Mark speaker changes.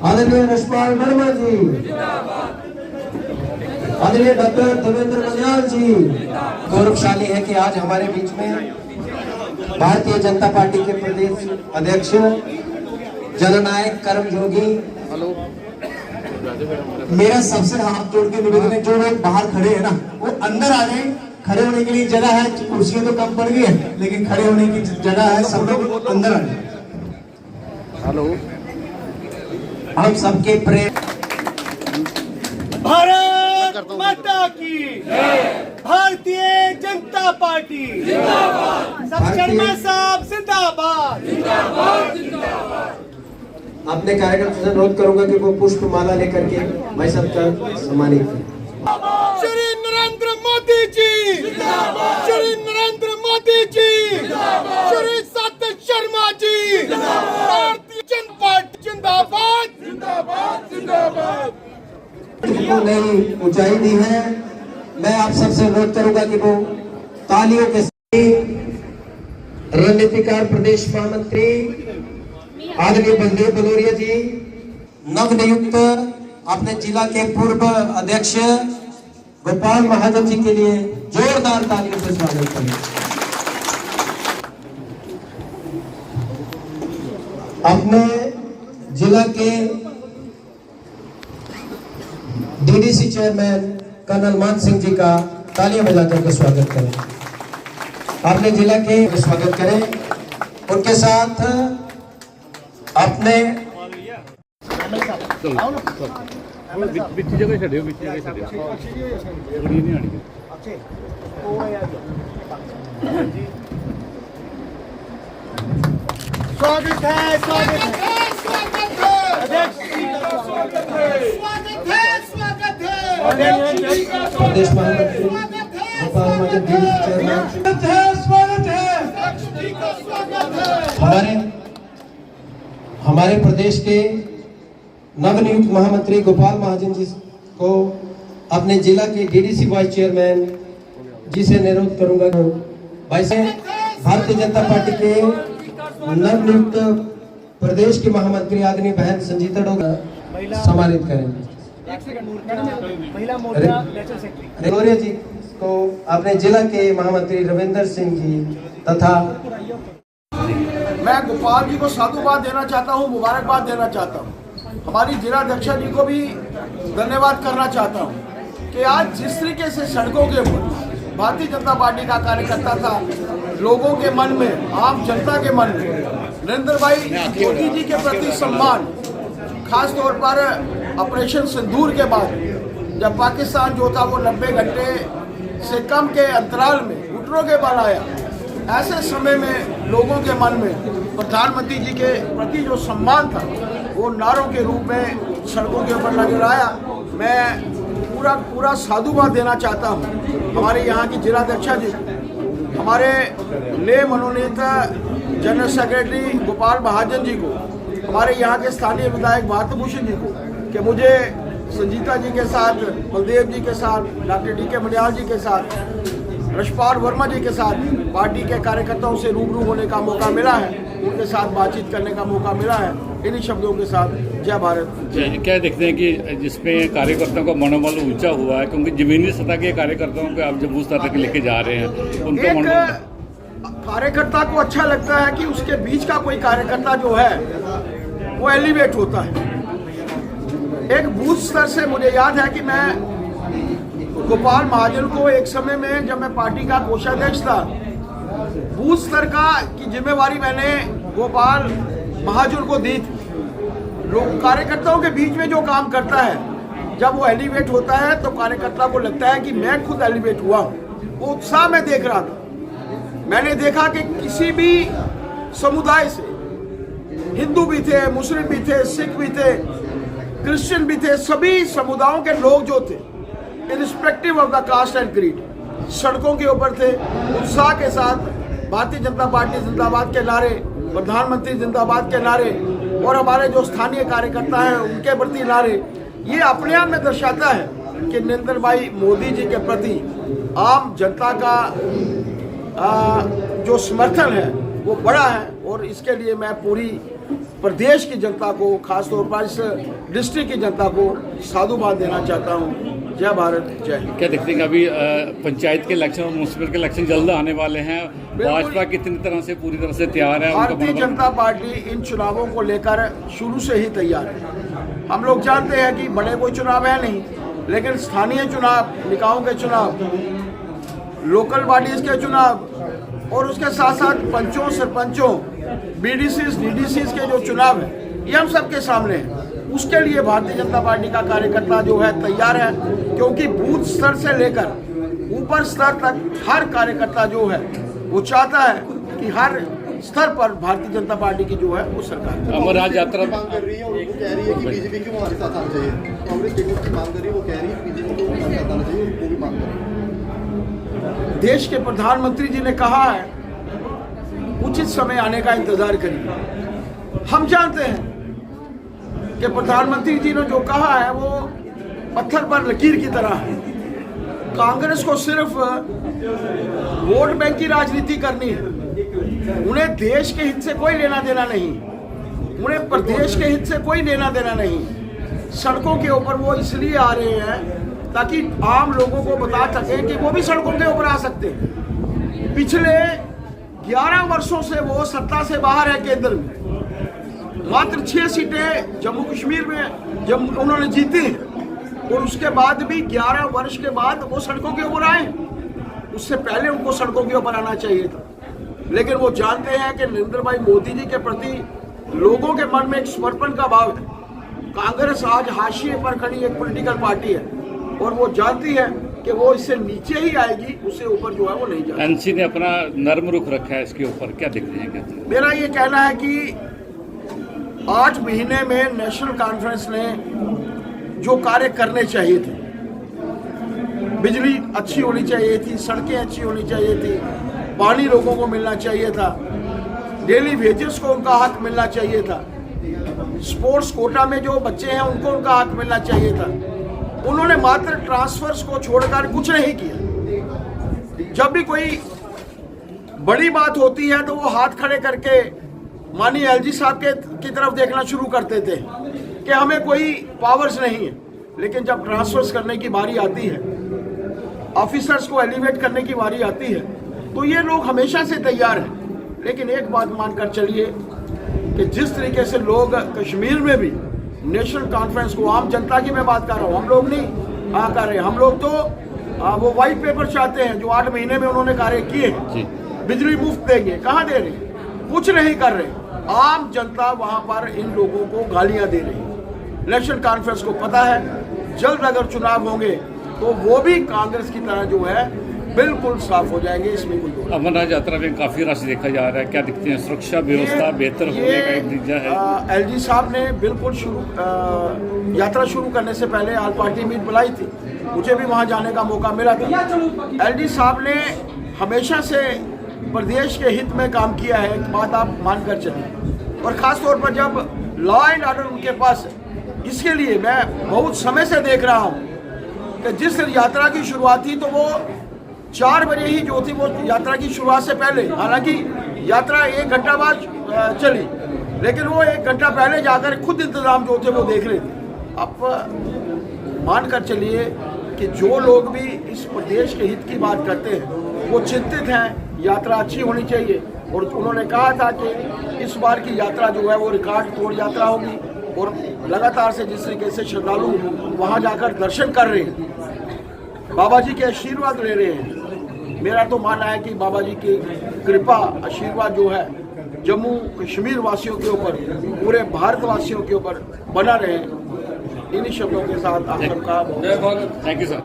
Speaker 1: आदरणीय रशपाल वर्मा जी, आदरणीय डॉक्टर देवेंद्र मन्याल जी। गौरवशाली है कि आज हमारे बीच में भारतीय जनता पार्टी के प्रदेश अध्यक्ष जननायक कर्मयोगी, मेरा सबसे हाथ जोड़ के निवेदन है, जो लोग बाहर खड़े हैं ना वो अंदर आ जाए। खड़े होने के लिए जगह है, कुर्सियां तो कम पड़ गई है लेकिन खड़े होने की जगह है, सब लोग अंदर आ जाए। हेलो, हम सबके प्रेम।
Speaker 2: भारत माता की भारतीय जनता पार्टी सब शर्मा साहब जिंदाबाद।
Speaker 1: अपने कार्यकर्ता से अनुरोध करूंगा कि वो पुष्प माला लेकर के भाई साहब का सम्मानित करें।
Speaker 2: श्री नरेंद्र मोदी जी जिंदाबाद, श्री नरेंद्र मोदी जी जिंदाबाद, श्री सत्य शर्मा जी भारतीय जनता पार्टी जिंदाबाद जिंदाबाद जिंदाबाद।
Speaker 1: को नई ऊंचाई दी है। मैं आप सबसे अनुरोध करूंगा कि वो तालियों के साथ रणनीतिकार प्रदेश महामंत्री आदरणीय बलदेव बलोरिया जी, नवनियुक्त अपने जिला के पूर्व अध्यक्ष गोपाल महाजन जी के लिए जोरदार तालियों से स्वागत करें। अपने जिला के डीडीसी चेयरमैन कर्नल मान सिंह जी का तालियां बजाकर के स्वागत करें। अपने जिला के स्वागत करें। उनके साथ अपने
Speaker 2: स्वागत है, स्वागत है, स्वागत है अध्यक्ष जी का स्वागत है, स्वागत है, स्वागत है
Speaker 1: प्रदेश महामंत्री गोपाल महाजन जी चेयरमैन,
Speaker 2: स्वागत है, स्वागत है अध्यक्ष जी का स्वागत है।
Speaker 1: हमारे प्रदेश के नवनियुक्त महामंत्री गोपाल महाजन जी को अपने जिला के डीडीसी वाइस चेयरमैन जी से अनुरोध करूंगा भाई से भारतीय जनता पार्टी के नवनियुक्त प्रदेश के महामंत्री आदरणीय बहन संजीता डोगरा सम्मानित करेंगे।
Speaker 2: महिला मोर्चा नेशनल सेक्रेटरी
Speaker 1: गौरिया जी को अपने जिला के महामंत्री रविंदर सिंह जी तथा
Speaker 3: मैं गोपाल जी को साधुवाद देना चाहता हूँ, मुबारकबाद देना चाहता हूँ। हमारी जिला अध्यक्ष जी को भी धन्यवाद करना चाहता हूँ कि आज जिस तरीके से सड़कों के ऊपर भारतीय जनता पार्टी का कार्यकर्ता था, लोगों के मन में, आम जनता के मन में नरेंद्र भाई मोदी जी के प्रति सम्मान, खास तौर पर ऑपरेशन सिंदूर के बाद जब पाकिस्तान जो था वो 90 घंटे से कम के अंतराल में घुटनों के बल आया, ऐसे समय में लोगों के मन में प्रधानमंत्री जी के प्रति जो सम्मान था वो नारों के रूप में सड़कों के ऊपर नजर आया। मैं पूरा साधुवाद देना चाहता हूँ हमारे यहाँ की जिलाध्यक्षा जी, हमारे नए मनोनीत जनरल सेक्रेटरी गोपाल महाजन जी को, हमारे यहाँ के स्थानीय विधायक भारतभूषण जी को कि मुझे संजीता जी के साथ, बलदेव जी के साथ, डॉक्टर डी के मन्याल जी के साथ, रशपाल वर्मा जी के साथ पार्टी के कार्यकर्ताओं से रूबरू होने का मौका मिला है, उनके साथ बातचीत करने का मौका मिला है। इन्हीं शब्दों के साथ जय भारत।
Speaker 4: क्या देखते हैं कि जिसमें कार्यकर्ताओं का मनोबल ऊंचा हुआ है, क्योंकि जमीनी सतह के कार्यकर्ताओं को आप जब उस तरह तक लेके जा रहे हैं, उनका मनोबल
Speaker 3: कार्यकर्ता को अच्छा लगता है कि उसके बीच का कोई कार्यकर्ता जो है वो एलिवेट होता है। एक बूथ स्तर से मुझे याद है कि मैं गोपाल महाजन को एक समय में जब मैं पार्टी का कोषाध्यक्ष था, बूथ स्तर का की जिम्मेवारी मैंने गोपाल महाजन को दी थी। लोग कार्यकर्ताओं के बीच में जो काम करता है, जब वो एलिवेट होता है तो कार्यकर्ता को लगता है कि मैं खुद एलिवेट हुआ हूँ। वो उत्साह में देख रहा था। मैंने देखा कि किसी भी समुदाय से, हिंदू भी थे, मुस्लिम भी थे, सिख भी थे, क्रिश्चियन भी थे, सभी समुदायों के लोग जो थे irrespective of the caste and creed सड़कों के ऊपर थे, उत्साह के साथ भारतीय जनता पार्टी जिंदाबाद के नारे, प्रधानमंत्री जिंदाबाद के नारे और हमारे जो स्थानीय कार्यकर्ता हैं उनके प्रति नारे, ये अपने आप में दर्शाता है कि नरेंद्र भाई मोदी जी के प्रति आम जनता का जो समर्थन है वो बड़ा है और इसके लिए मैं पूरी प्रदेश की जनता को, खासतौर पर इस डिस्ट्रिक्ट की जनता को साधुवाद देना चाहता हूँ। जय भारत, जय हिंद।
Speaker 4: क्या देखते हैं कि अभी पंचायत के इलेक्शन और म्यूनसिपल के इलेक्शन जल्द आने वाले हैं, भाजपा कितनी तरह से पूरी तरह से तैयार है?
Speaker 3: भारतीय जनता पार्टी इन चुनावों को लेकर शुरू से ही तैयार है। हम लोग जानते हैं कि बड़े कोई चुनाव है नहीं, लेकिन स्थानीय चुनाव, निकायों के चुनाव, लोकल बॉडीज के चुनाव और उसके साथ साथ पंचों, सरपंचों, बीडीसीज, डीडीसीज के जो चुनाव है, ये हम सबके सामने है। उसके लिए भारतीय जनता पार्टी का कार्यकर्ता जो है तैयार है, क्योंकि बूथ स्तर से लेकर ऊपर स्तर तक हर कार्यकर्ता जो है वो चाहता है कि हर स्तर पर भारतीय जनता पार्टी की जो है वो सरकार।
Speaker 4: अमरनाथ यात्रा
Speaker 5: मांग कर रही है और वो कह रही है कि बीजेपी क्यों हमारे साथ आना चाहिए। कांग्रेस जेडीएस की मांग कर रही है, वो कह रही है बीजेपी को हमारे साथ आना चाहिए, वो भी मांग कर रही है।
Speaker 3: देश के प्रधानमंत्री जी ने कहा है उचित समय आने का इंतजार करिए। हम जानते हैं कि प्रधानमंत्री जी ने जो कहा है वो पत्थर पर लकीर की तरह है। कांग्रेस को सिर्फ वोट बैंक की राजनीति करनी है, उन्हें देश के हित से कोई लेना देना नहीं, उन्हें प्रदेश के हित से कोई लेना देना नहीं। सड़कों के ऊपर वो इसलिए आ रहे हैं ताकि आम लोगों को बता सकें कि वो भी सड़कों के ऊपर आ सकते हैं। पिछले 11 वर्षों से वो सत्ता से बाहर है केंद्र में, मात्र 6 सीटें जम्मू कश्मीर में जब उन्होंने जीती हैं और उसके बाद भी 11 वर्ष के बाद वो सड़कों के ऊपर आए। उससे पहले उनको सड़कों के ऊपर आना चाहिए था, लेकिन वो जानते हैं कि नरेंद्र भाई मोदी जी के प्रति लोगों के मन में एक समर्पण का भाव है। कांग्रेस आज हाशिए पर खड़ी एक पॉलिटिकल पार्टी है और वो जानती है कि वो इससे नीचे ही आएगी, उससे ऊपर जो है वो नहीं जाएगी।
Speaker 4: एनसी ने अपना नर्म रुख रखा है इसके ऊपर, क्या देखते हैं? कहते हैं
Speaker 3: मेरा ये कहना है कि 8 महीने में नेशनल कॉन्फ्रेंस ने जो कार्य करने चाहिए थे, बिजली अच्छी होनी चाहिए थी, सड़कें अच्छी होनी चाहिए थी, पानी लोगों को मिलना चाहिए था, डेली वेजेस को उनका हक मिलना चाहिए था, स्पोर्ट्स कोटा में जो बच्चे हैं उनको उनका हक मिलना चाहिए था। उन्होंने मात्र ट्रांसफर्स को छोड़कर कुछ नहीं किया। जब भी कोई बड़ी बात होती है तो वो हाथ खड़े करके माननीय एलजी साहब की तरफ देखना शुरू करते थे कि हमें कोई पावर्स नहीं है, लेकिन जब ट्रांसफर्स करने की बारी आती है, ऑफिसर्स को एलिवेट करने की बारी आती है, तो ये लोग हमेशा से तैयार हैं। लेकिन एक बात मानकर चलिए कि जिस तरीके से लोग कश्मीर में भी नेशनल कॉन्फ्रेंस को, आम जनता की मैं बात कर रहा हूँ, हम लोग नहीं कर रहे, हम लोग तो वो व्हाइट पेपर चाहते हैं जो 8 महीने में उन्होंने कार्य किए हैं। बिजली मुफ्त देंगे, कहाँ दे रहे, कुछ नहीं कर रहे। आम जनता वहां पर इन लोगों को गालियां दे रही है। नेशनल कॉन्फ्रेंस को पता है जल्द अगर चुनाव होंगे तो वो भी कांग्रेस की तरह जो है बिल्कुल साफ हो जाएंगे, इसमें कोई दो।
Speaker 4: अमरनाथ यात्रा में काफी रश देखा जा रहा है, क्या दिखते हैं? सुरक्षा व्यवस्था बेहतर होने का एक नतीजा है।
Speaker 3: एलजी साहब ने बिल्कुल यात्रा शुरू करने से पहले ऑल पार्टी मीट बुलाई थी, मुझे भी वहां जाने का मौका मिला था। एलजी साहब ने हमेशा से प्रदेश के हित में काम किया है, एक बात आप मानकर चलिए, और खास तौर पर जब लॉ एंड ऑर्डर उनके पास है। इसके लिए मैं बहुत समय से देख रहा हूं कि जिस यात्रा की शुरुआत थी तो वो 4 बजे ही जो थी वो यात्रा की शुरुआत से पहले, हालांकि यात्रा 1 घंटा बाद चली, लेकिन वो 1 घंटा पहले जाकर खुद इंतजाम जो थे वो देख रहे थे। आप मान कर चलिए कि जो लोग भी इस प्रदेश के हित की बात करते हैं वो चिंतित हैं, यात्रा अच्छी होनी चाहिए। और उन्होंने कहा था कि इस बार की यात्रा जो है वो रिकॉर्ड तोड़ यात्रा होगी, और लगातार से जिस तरीके से श्रद्धालु वहां जाकर दर्शन कर रहे हैं, बाबा जी के आशीर्वाद ले रहे हैं, मेरा तो मानना है कि बाबा जी की कृपा, आशीर्वाद जो है जम्मू कश्मीर वासियों के ऊपर, पूरे भारत वासियों के ऊपर बना रहे। इन्हीं शब्दों के साथ आप सबका
Speaker 4: थैंक यू सर।